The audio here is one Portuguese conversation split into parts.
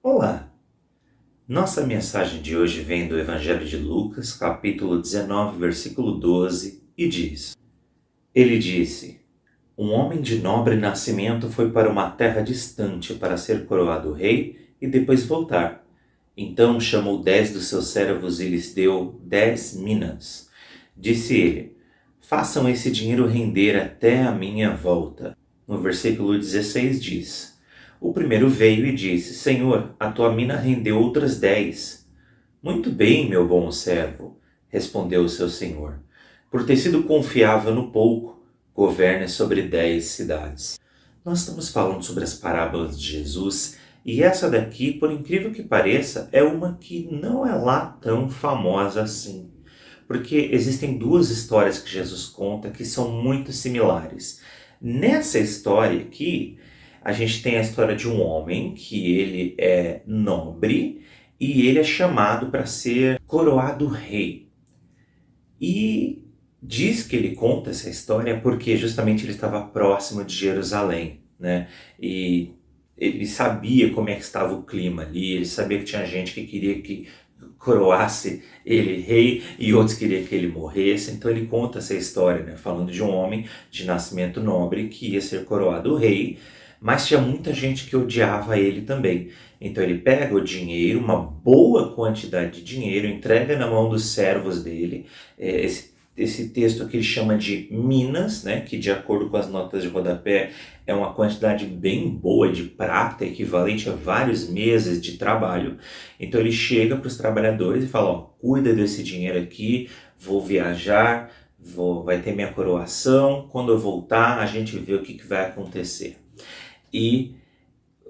Olá! Nossa mensagem de hoje vem do Evangelho de Lucas, capítulo 19, versículo 12, e diz: Ele disse: Um homem de nobre nascimento foi para uma terra distante para ser coroado rei e depois voltar. Então chamou 10 dos seus servos e lhes deu 10 minas. Disse ele: Façam esse dinheiro render até a minha volta. No versículo 16 diz: O primeiro veio e disse: Senhor, a tua mina rendeu outras 10. Muito bem, meu bom servo, respondeu o seu senhor. Por ter sido confiável no pouco, governe sobre 10 cidades. Nós estamos falando sobre as parábolas de Jesus e essa daqui, por incrível que pareça, é uma que não é lá tão famosa assim. Porque existem duas histórias que Jesus conta que são muito similares. Nessa história aqui, a gente tem a história de um homem que ele é nobre e ele é chamado para ser coroado rei. E diz que ele conta essa história porque justamente ele estava próximo de Jerusalém, né? E ele sabia como é que estava o clima ali, ele sabia que tinha gente que queria que coroasse ele rei e outros queriam que ele morresse. Então ele conta essa história, né? Falando de um homem de nascimento nobre que ia ser coroado rei, mas tinha muita gente que odiava ele também. Então ele pega o dinheiro, uma boa quantidade de dinheiro, entrega na mão dos servos dele. Esse texto aqui ele chama de minas, né, que de acordo com as notas de rodapé é uma quantidade bem boa de prata, equivalente a vários meses de trabalho. Então ele chega para os trabalhadores e fala, ó, cuida desse dinheiro aqui, vou viajar, vai ter minha coroação, quando eu voltar a gente vê o que vai acontecer. E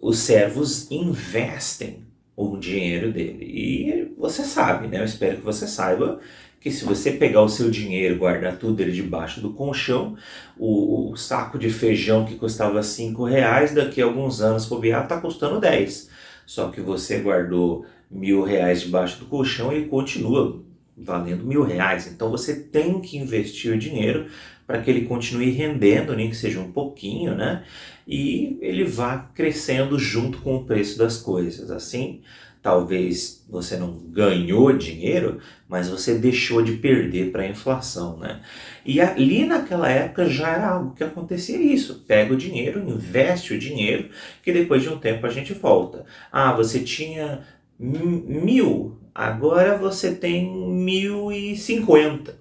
os servos investem o dinheiro dele. E você sabe, né? Eu espero que você saiba que se você pegar o seu dinheiro, guardar tudo ele debaixo do colchão, o saco de feijão que custava 5 reais, daqui a alguns anos, bobear, está custando 10. Só que você guardou 1.000 reais debaixo do colchão e ele continua valendo 1.000 reais. Então você tem que investir o dinheiro para que ele continue rendendo, nem que seja um pouquinho, né? E ele vá crescendo junto com o preço das coisas. Assim, talvez você não ganhou dinheiro, mas você deixou de perder para a inflação, né? E ali naquela época já era algo que acontecia isso. Pega o dinheiro, investe o dinheiro, que depois de um tempo a gente volta. Ah, você tinha 1.000, agora você tem 1.050.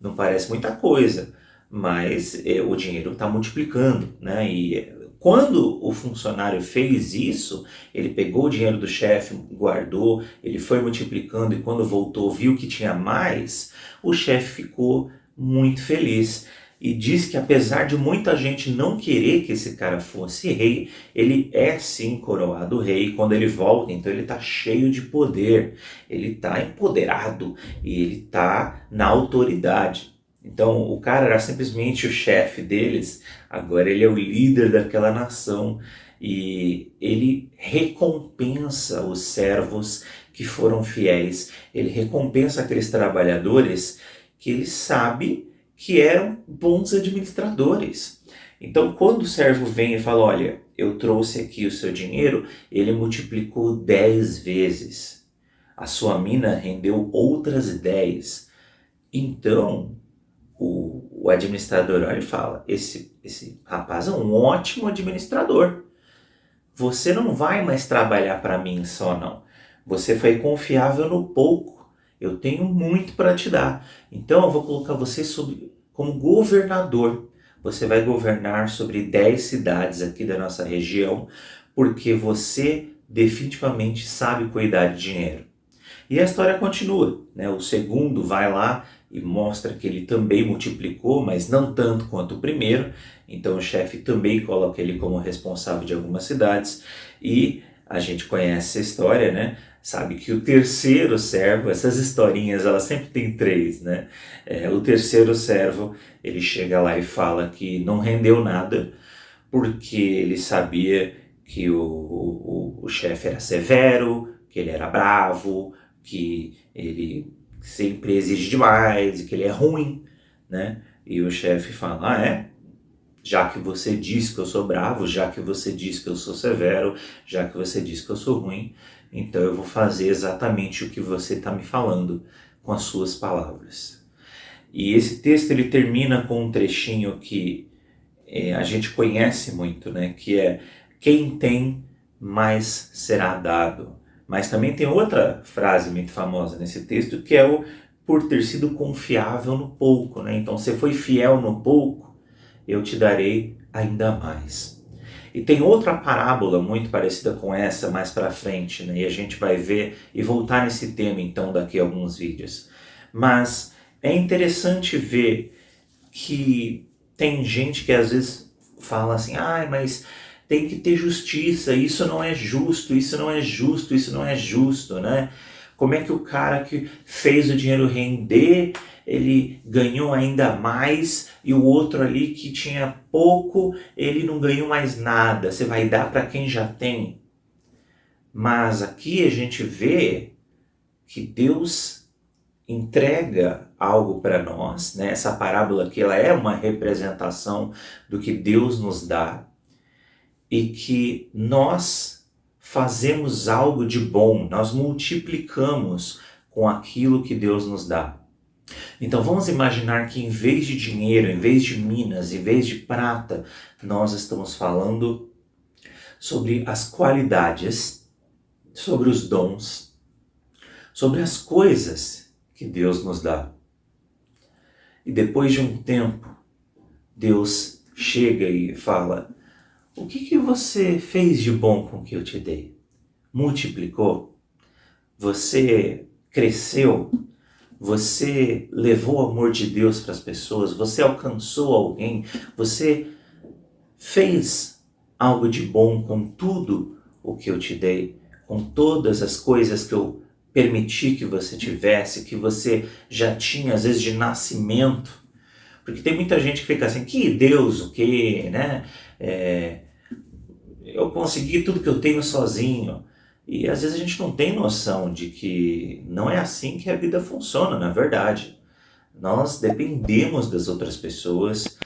Não parece muita coisa, mas o dinheiro está multiplicando, né? E quando o funcionário fez isso, ele pegou o dinheiro do chefe, guardou, ele foi multiplicando e quando voltou viu que tinha mais, o chefe ficou muito feliz. E diz que apesar de muita gente não querer que esse cara fosse rei, ele é sim coroado rei quando ele volta. Então ele está cheio de poder, ele está empoderado e ele está na autoridade. Então o cara era simplesmente o chefe deles, agora ele é o líder daquela nação e ele recompensa os servos que foram fiéis, ele recompensa aqueles trabalhadores que ele sabe que eram bons administradores. Então quando o servo vem e fala, olha, eu trouxe aqui o seu dinheiro, ele multiplicou 10 vezes, a sua mina rendeu outras 10. Então o administrador olha e fala, esse rapaz é um ótimo administrador. Você não vai mais trabalhar para mim só não. Você foi confiável no pouco. Eu tenho muito para te dar. Então eu vou colocar você como governador. Você vai governar sobre 10 cidades aqui da nossa região, porque você definitivamente sabe cuidar de dinheiro. E a história continua, né? O segundo vai lá e mostra que ele também multiplicou, mas não tanto quanto o primeiro. Então o chefe também coloca ele como responsável de algumas cidades. E a gente conhece essa história, né? Sabe que o terceiro servo, essas historinhas, elas sempre tem três, né? O terceiro servo, ele chega lá e fala que não rendeu nada, porque ele sabia que o chefe era severo, que ele era bravo, que ele sempre exige demais, que ele é ruim, né? E o chefe fala, ah, é? já que você diz que eu sou bravo, já que você diz que eu sou severo, já que você diz que eu sou ruim, então eu vou fazer exatamente o que você está me falando com as suas palavras. E esse texto ele termina com um trechinho que a gente conhece muito, né? Que é: quem tem, mais será dado. Mas também tem outra frase muito famosa nesse texto, que é o por ter sido confiável no pouco, né? Então, você foi fiel no pouco, eu te darei ainda mais. E tem outra parábola muito parecida com essa mais para frente, né? E a gente vai ver e voltar nesse tema então daqui a alguns vídeos. Mas é interessante ver que tem gente que às vezes fala assim: ah, mas tem que ter justiça, isso não é justo, isso não é justo, isso não é justo, né? Como é que o cara que fez o dinheiro render, ele ganhou ainda mais, e o outro ali que tinha pouco, ele não ganhou mais nada? Você vai dar para quem já tem? Mas aqui a gente vê que Deus entrega algo para nós, né? Essa parábola aqui, ela é uma representação do que Deus nos dá, e que nós fazemos algo de bom, nós multiplicamos com aquilo que Deus nos dá. Então vamos imaginar que em vez de dinheiro, em vez de minas, em vez de prata, nós estamos falando sobre as qualidades, sobre os dons, sobre as coisas que Deus nos dá. E depois de um tempo, Deus chega e fala: o que você fez de bom com o que eu te dei? Multiplicou? Você cresceu? Você levou o amor de Deus para as pessoas? Você alcançou alguém? Você fez algo de bom com tudo o que eu te dei? Com todas as coisas que eu permiti que você tivesse, que você já tinha, às vezes de nascimento? Porque tem muita gente que fica assim: que Deus o quê, né? Eu consegui tudo que eu tenho sozinho. E às vezes a gente não tem noção de que não é assim que a vida funciona, na verdade. Nós dependemos das outras pessoas.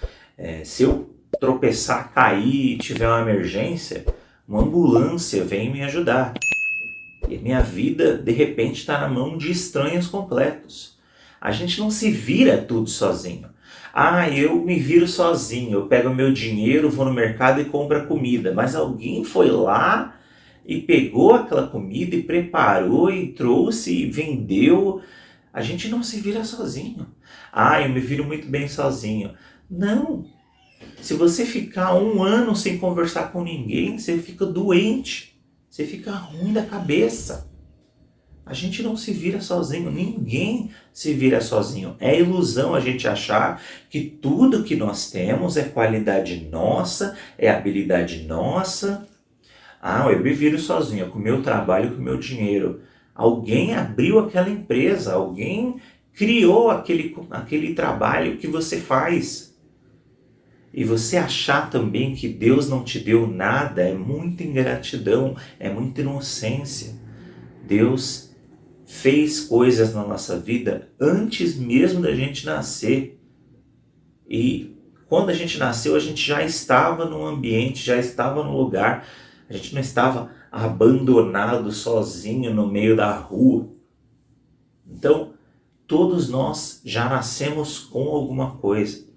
Se eu tropeçar, cair e tiver uma emergência, uma ambulância vem me ajudar. E a minha vida, de repente, está na mão de estranhos completos. A gente não se vira tudo sozinho. Ah, eu me viro sozinho, eu pego meu dinheiro, vou no mercado e compro a comida. Mas alguém foi lá e pegou aquela comida e preparou e trouxe e vendeu. A gente não se vira sozinho. Ah, eu me viro muito bem sozinho. Não. Se você ficar um ano sem conversar com ninguém, você fica doente. Você fica ruim da cabeça. A gente não se vira sozinho, ninguém se vira sozinho. É ilusão a gente achar que tudo que nós temos é qualidade nossa, é habilidade nossa. Ah, eu me viro sozinho, com o meu trabalho, com o meu dinheiro. Alguém abriu aquela empresa, alguém criou aquele trabalho que você faz. E você achar também que Deus não te deu nada é muita ingratidão, é muita inocência. Deus fez coisas na nossa vida antes mesmo da gente nascer. E quando a gente nasceu, a gente já estava no ambiente, já estava no lugar. A gente não estava abandonado, sozinho no meio da rua. Então, todos nós já nascemos com alguma coisa.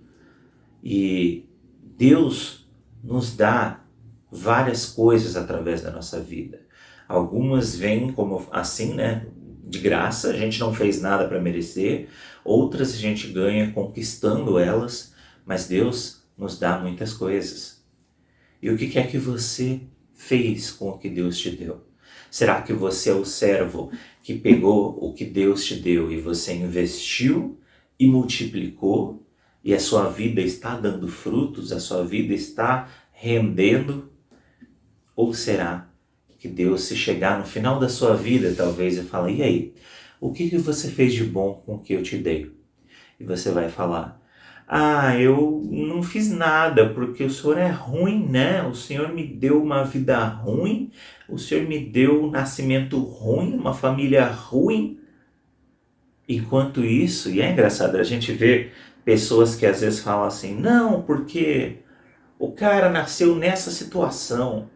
E Deus nos dá várias coisas através da nossa vida. Algumas vêm como assim, né? De graça, a gente não fez nada para merecer. Outras a gente ganha conquistando elas, mas Deus nos dá muitas coisas. E o que é que você fez com o que Deus te deu? Será que você é o servo que pegou o que Deus te deu e você investiu e multiplicou, e a sua vida está dando frutos, a sua vida está rendendo? Ou será que Deus, se chegar no final da sua vida, talvez, e fala: e aí, o que você fez de bom com o que eu te dei? E você vai falar: ah, eu não fiz nada, porque o Senhor é ruim, né? O Senhor me deu uma vida ruim, o Senhor me deu um nascimento ruim, uma família ruim. Enquanto isso, e é engraçado, a gente vê pessoas que às vezes falam assim: não, porque o cara nasceu nessa situação,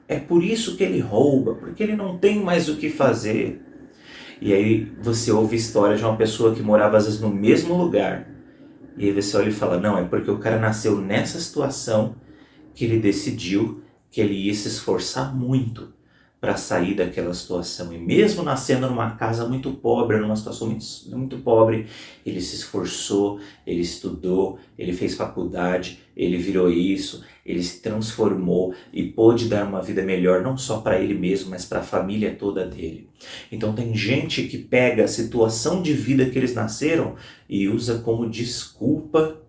é por isso que ele rouba, porque ele não tem mais o que fazer. E aí você ouve a história de uma pessoa que morava às vezes no mesmo lugar, e aí você olha e fala, não, é porque o cara nasceu nessa situação que ele decidiu que ele ia se esforçar muito para sair daquela situação. E mesmo nascendo numa casa muito pobre, numa situação muito pobre, ele se esforçou, ele estudou, ele fez faculdade, ele virou isso, ele se transformou e pôde dar uma vida melhor, não só para ele mesmo, mas para a família toda dele. Então tem gente que pega a situação de vida que eles nasceram e usa como desculpa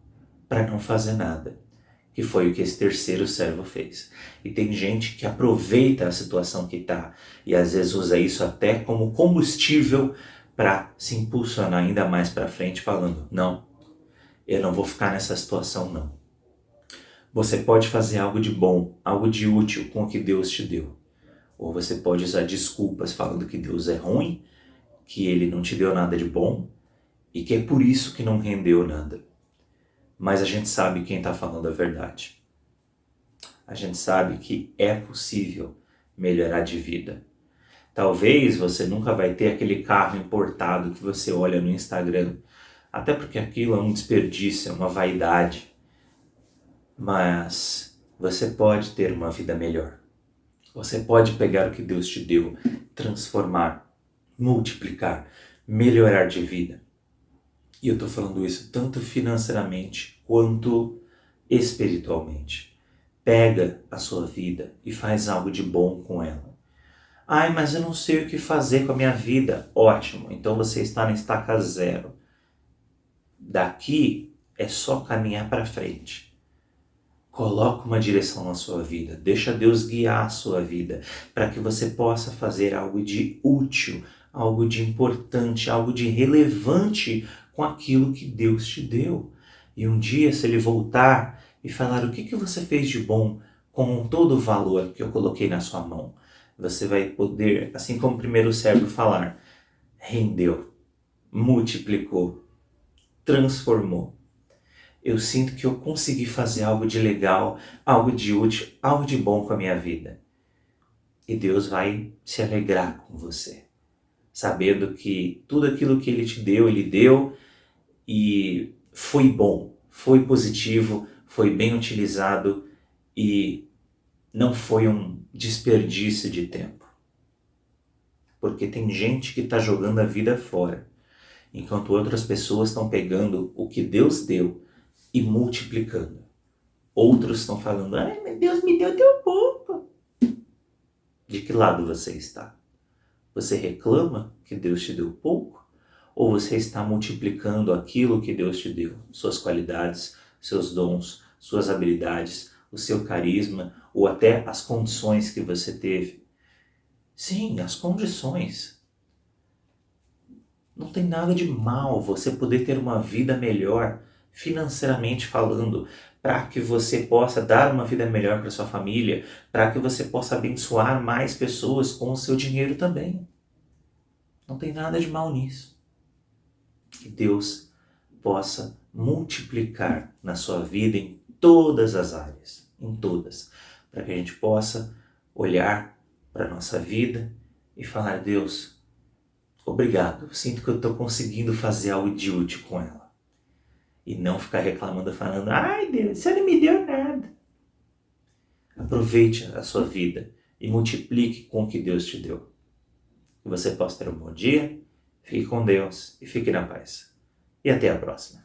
para não fazer nada, que foi o que esse terceiro servo fez. E tem gente que aproveita a situação que está e às vezes usa isso até como combustível para se impulsionar ainda mais para frente, falando, não, eu não vou ficar nessa situação não. Você pode fazer algo de bom, algo de útil com o que Deus te deu. Ou você pode usar desculpas falando que Deus é ruim, que Ele não te deu nada de bom e que é por isso que não rendeu nada. Mas a gente sabe quem está falando a verdade. A gente sabe que é possível melhorar de vida. Talvez você nunca vai ter aquele carro importado que você olha no Instagram, até porque aquilo é um desperdício, é uma vaidade. Mas você pode ter uma vida melhor. Você pode pegar o que Deus te deu, transformar, multiplicar, melhorar de vida. E eu estou falando isso tanto financeiramente quanto espiritualmente. Pega a sua vida e faz algo de bom com ela. Ai, mas eu não sei o que fazer com a minha vida. Ótimo, então você está na estaca zero. Daqui é só caminhar para frente. Coloca uma direção na sua vida, deixa Deus guiar a sua vida, para que você possa fazer algo de útil, algo de importante, algo de relevante com aquilo que Deus te deu. E um dia, se Ele voltar e falar o que você fez de bom com todo o valor que eu coloquei na sua mão, você vai poder, assim como o primeiro servo, falar, rendeu, multiplicou, transformou. Eu sinto que eu consegui fazer algo de legal, algo de útil, algo de bom com a minha vida. E Deus vai se alegrar com você, sabendo que tudo aquilo que Ele te deu, Ele deu e foi bom, foi positivo, foi bem utilizado e não foi um desperdício de tempo. Porque tem gente que está jogando a vida fora, enquanto outras pessoas estão pegando o que Deus deu e multiplicando. Outros estão falando, ai, mas Deus me deu tão pouco. De que lado você está? Você reclama que Deus te deu pouco? Ou você está multiplicando aquilo que Deus te deu? Suas qualidades, seus dons, suas habilidades, o seu carisma, ou até as condições que você teve. Sim, as condições. Não tem nada de mal você poder ter uma vida melhor, financeiramente falando, para que você possa dar uma vida melhor para sua família, para que você possa abençoar mais pessoas com o seu dinheiro também. Não tem nada de mal nisso. Que Deus possa multiplicar na sua vida em todas as áreas, em todas, para que a gente possa olhar para a nossa vida e falar, Deus, obrigado, sinto que eu estou conseguindo fazer algo de útil com ela. E não ficar reclamando, falando, ai Deus, você não me deu nada. Aproveite a sua vida e multiplique com o que Deus te deu. Que você possa ter um bom dia, fique com Deus e fique na paz. E até a próxima.